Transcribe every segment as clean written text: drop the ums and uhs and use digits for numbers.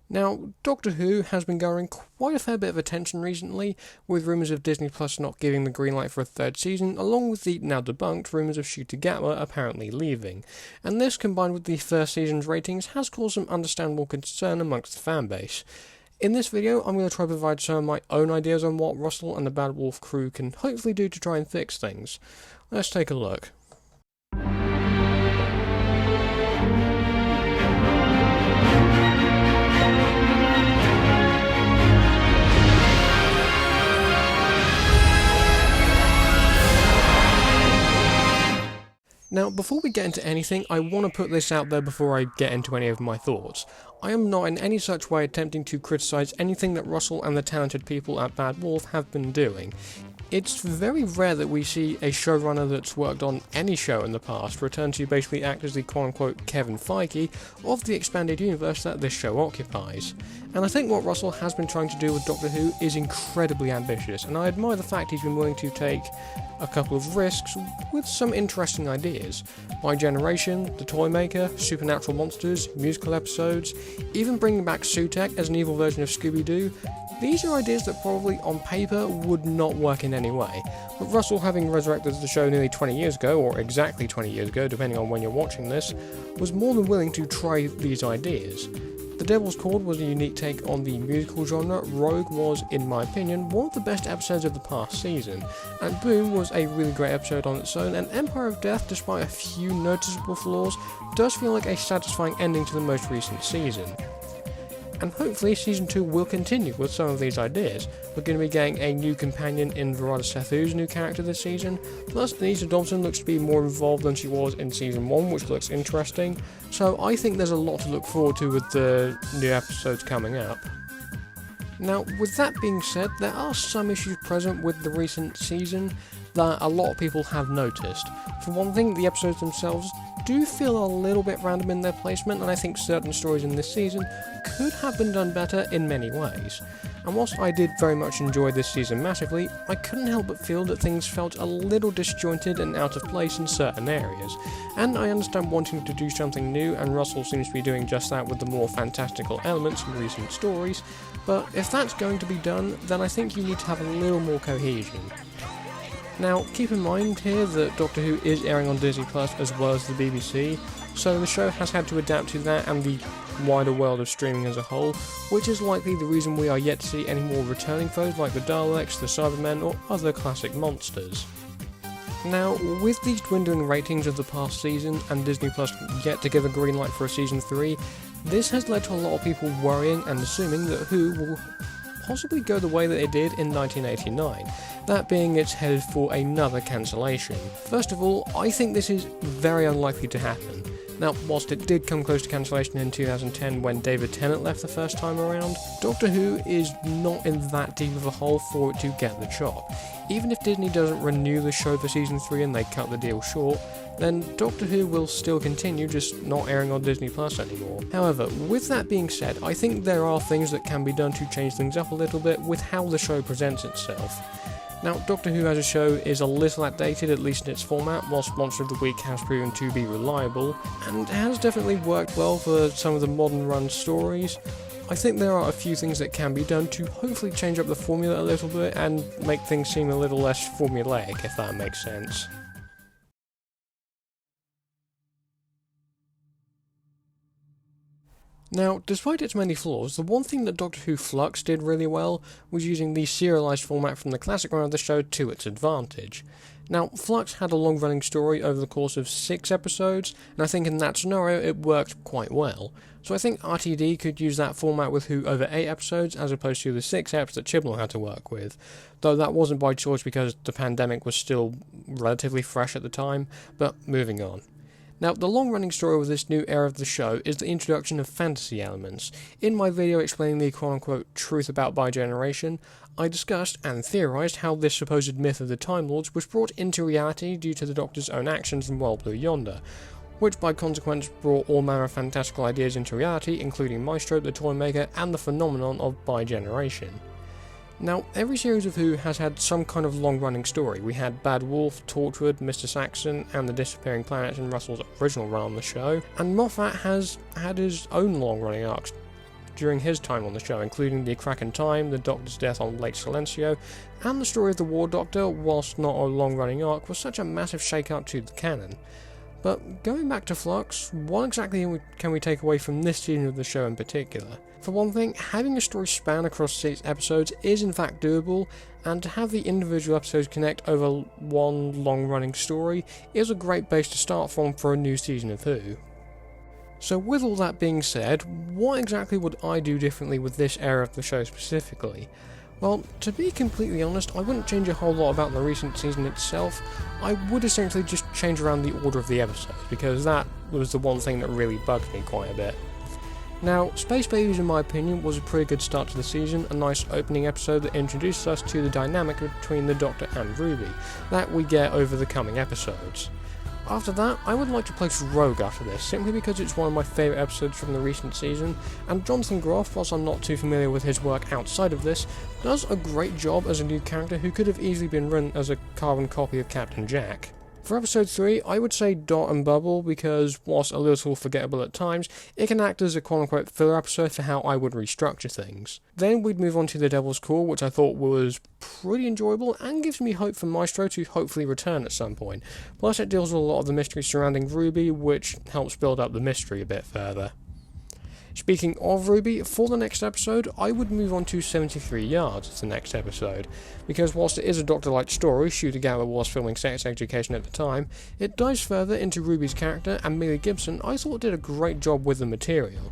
Now, Doctor Who has been garnering quite a fair bit of attention recently, with rumours of Disney Plus not giving the green light for a third season, along with the now debunked rumours of Shooter Gatwa apparently leaving. And this, combined with the first season's ratings, has caused some understandable concern amongst the fanbase. In this video, I'm going to try to provide some of my own ideas on what Russell and the Bad Wolf crew can hopefully do to try and fix things. Let's take a look. Now, before we get into anything, I want to put this out there before I get into any of my thoughts. I am not in any such way attempting to criticise anything that Russell and the talented people at Bad Wolf have been doing. It's very rare that we see a showrunner that's worked on any show in the past return to basically act as the quote-unquote Kevin Feige of the expanded universe that this show occupies. And I think what Russell has been trying to do with Doctor Who is incredibly ambitious, and I admire the fact he's been willing to take a couple of risks with some interesting ideas. By Generation, The Toymaker, supernatural monsters, musical episodes, even bringing back Sutekh as an evil version of Scooby-Doo. These are ideas that probably on paper would not work in any way, but Russell, having resurrected the show nearly 20 years ago, or exactly 20 years ago depending on when you're watching this, was more than willing to try these ideas. The Devil's Cord was a unique take on the musical genre, Rogue was, in my opinion, one of the best episodes of the past season, and Boom was a really great episode on its own, and Empire of Death, despite a few noticeable flaws, does feel like a satisfying ending to the most recent season. And hopefully Season 2 will continue with some of these ideas. We're going to be getting a new companion in Verada Sethu's new character this season, plus Anita Dobson looks to be more involved than she was in Season 1, which looks interesting, so I think there's a lot to look forward to with the new episodes coming up. Now, with that being said, there are some issues present with the recent season that a lot of people have noticed. For one thing, the episodes themselves do feel a little bit random in their placement, and I think certain stories in this season could have been done better in many ways. And whilst I did very much enjoy this season massively, I couldn't help but feel that things felt a little disjointed and out of place in certain areas. And I understand wanting to do something new, and Russell seems to be doing just that with the more fantastical elements in recent stories, but if that's going to be done, then I think you need to have a little more cohesion. Now, keep in mind here that Doctor Who is airing on Disney Plus as well as the BBC, so the show has had to adapt to that and the wider world of streaming as a whole, which is likely the reason we are yet to see any more returning foes like the Daleks, the Cybermen, or other classic monsters. Now, with these dwindling ratings of the past season and Disney Plus yet to give a green light for a Season 3, this has led to a lot of people worrying and assuming that Who will possibly go the way that it did in 1989, that being it's headed for another cancellation. First of all, I think this is very unlikely to happen. Now, whilst it did come close to cancellation in 2010 when David Tennant left the first time around, Doctor Who is not in that deep of a hole for it to get the chop. Even if Disney doesn't renew the show for Season 3 and they cut the deal short, then Doctor Who will still continue, just not airing on Disney Plus anymore. However, with that being said, I think there are things that can be done to change things up a little bit with how the show presents itself. Now, Doctor Who as a show is a little outdated, at least in its format, whilst Monster of the Week has proven to be reliable, and has definitely worked well for some of the modern run stories. I think there are a few things that can be done to hopefully change up the formula a little bit and make things seem a little less formulaic, if that makes sense. Now, despite its many flaws, the one thing that Doctor Who FLUX did really well was using the serialised format from the classic run of the show to its advantage. Now, FLUX had a long-running story over the course of 6 episodes, and I think in that scenario it worked quite well. So I think RTD could use that format with Who over 8 episodes as opposed to the 6 eps that Chibnall had to work with, though that wasn't by choice because the pandemic was still relatively fresh at the time, but moving on. Now, the long-running story with this new era of the show is the introduction of fantasy elements. In my video explaining the quote-unquote truth about By Generation, I discussed and theorised how this supposed myth of the Time Lords was brought into reality due to the Doctor's own actions in World Blue Yonder, which by consequence brought all manner of fantastical ideas into reality, including Maestro, the Toymaker, and the phenomenon of By Generation. Now, every series of Who has had some kind of long-running story. We had Bad Wolf, Torchwood, Mr. Saxon, and the Disappearing Planets in Russell's original run on the show, and Moffat has had his own long-running arcs during his time on the show, including the crack in time, the Doctor's death on Lake Silencio, and the story of the War Doctor, whilst not a long-running arc, was such a massive shake-up to the canon. But going back to Flux, what exactly can we take away from this season of the show in particular? For one thing, having a story span across 6 episodes is in fact doable, and to have the individual episodes connect over one long-running story is a great base to start from for a new season of Who. So with all that being said, what exactly would I do differently with this era of the show specifically? Well, to be completely honest, I wouldn't change a whole lot about the recent season itself. I would essentially just change around the order of the episodes, because that was the one thing that really bugged me quite a bit. Now, Space Babies, in my opinion, was a pretty good start to the season, a nice opening episode that introduced us to the dynamic between the Doctor and Ruby, that we get over the coming episodes. After that, I would like to place Rogue after this, simply because it's one of my favourite episodes from the recent season, and Jonathan Groff, whilst I'm not too familiar with his work outside of this, does a great job as a new character who could have easily been written as a carbon copy of Captain Jack. For episode 3, I would say Dot and Bubble, because whilst a little forgettable at times, it can act as a quote-unquote filler episode for how I would restructure things. Then we'd move on to The Devil's Call, which I thought was pretty enjoyable and gives me hope for Maestro to hopefully return at some point. Plus it deals with a lot of the mystery surrounding Ruby, which helps build up the mystery a bit further. Speaking of Ruby, for the next episode, I would move on to 73 Yards as the next episode, because whilst it is a Doctor-like story, Shooter Gather was filming Sex Education at the time, it dives further into Ruby's character, and Millie Gibson I thought did a great job with the material.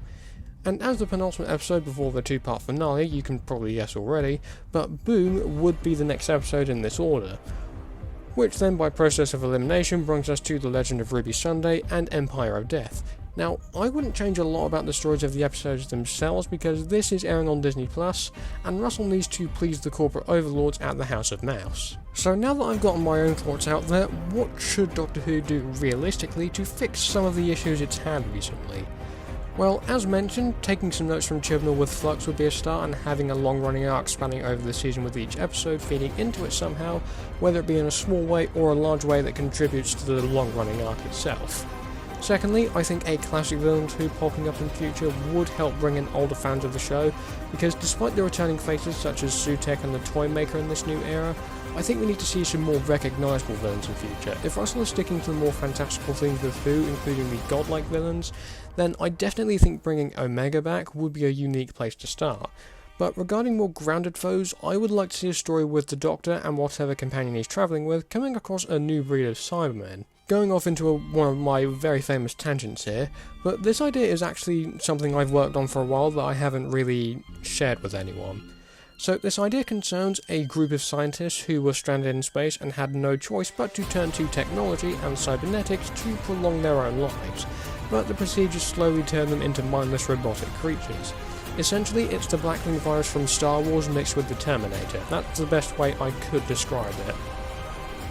And as the penultimate episode before the 2-part finale, you can probably guess already, but Boom would be the next episode in this order. Which then, by process of elimination, brings us to The Legend of Ruby Sunday and Empire of Death. Now, I wouldn't change a lot about the stories of the episodes themselves because this is airing on Disney+, and Russell needs to please the corporate overlords at the House of Mouse. So now that I've gotten my own thoughts out there, what should Doctor Who do realistically to fix some of the issues it's had recently? Well, as mentioned, taking some notes from Chibnall with Flux would be a start, and having a long-running arc spanning over the season with each episode feeding into it somehow, whether it be in a small way or a large way that contributes to the long-running arc itself. Secondly, I think a classic villain Who popping up in the future would help bring in older fans of the show, because despite the returning faces such as Sutekh and the Toymaker in this new era, I think we need to see some more recognisable villains in future. If Russell is sticking to the more fantastical themes with Who, including the godlike villains, then I definitely think bringing Omega back would be a unique place to start. But regarding more grounded foes, I would like to see a story with the Doctor and whatever companion he's travelling with coming across a new breed of Cybermen. Going off into one of my very famous tangents here, but this idea is actually something I've worked on for a while that I haven't really shared with anyone. So this idea concerns a group of scientists who were stranded in space and had no choice but to turn to technology and cybernetics to prolong their own lives, but the procedures slowly turned them into mindless robotic creatures. Essentially, it's the Blackwing virus from Star Wars mixed with the Terminator. That's the best way I could describe it.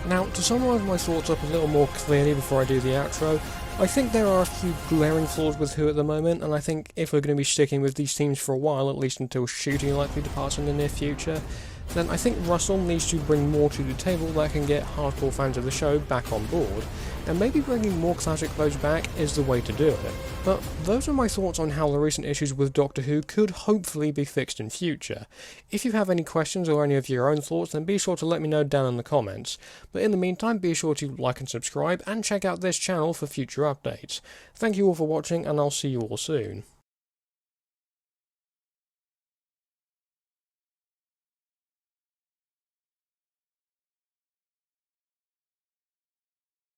Now, to summarise my thoughts up a little more clearly before I do the outro, I think there are a few glaring flaws with Who at the moment, and I think if we're going to be sticking with these themes for a while, at least until Shooting likely departs in the near future, then I think Russell needs to bring more to the table that can get hardcore fans of the show back on board, and maybe bringing more classic foes back is the way to do it. But those are my thoughts on how the recent issues with Doctor Who could hopefully be fixed in future. If you have any questions or any of your own thoughts, then be sure to let me know down in the comments. But in the meantime, be sure to like and subscribe, and check out this channel for future updates. Thank you all for watching, and I'll see you all soon.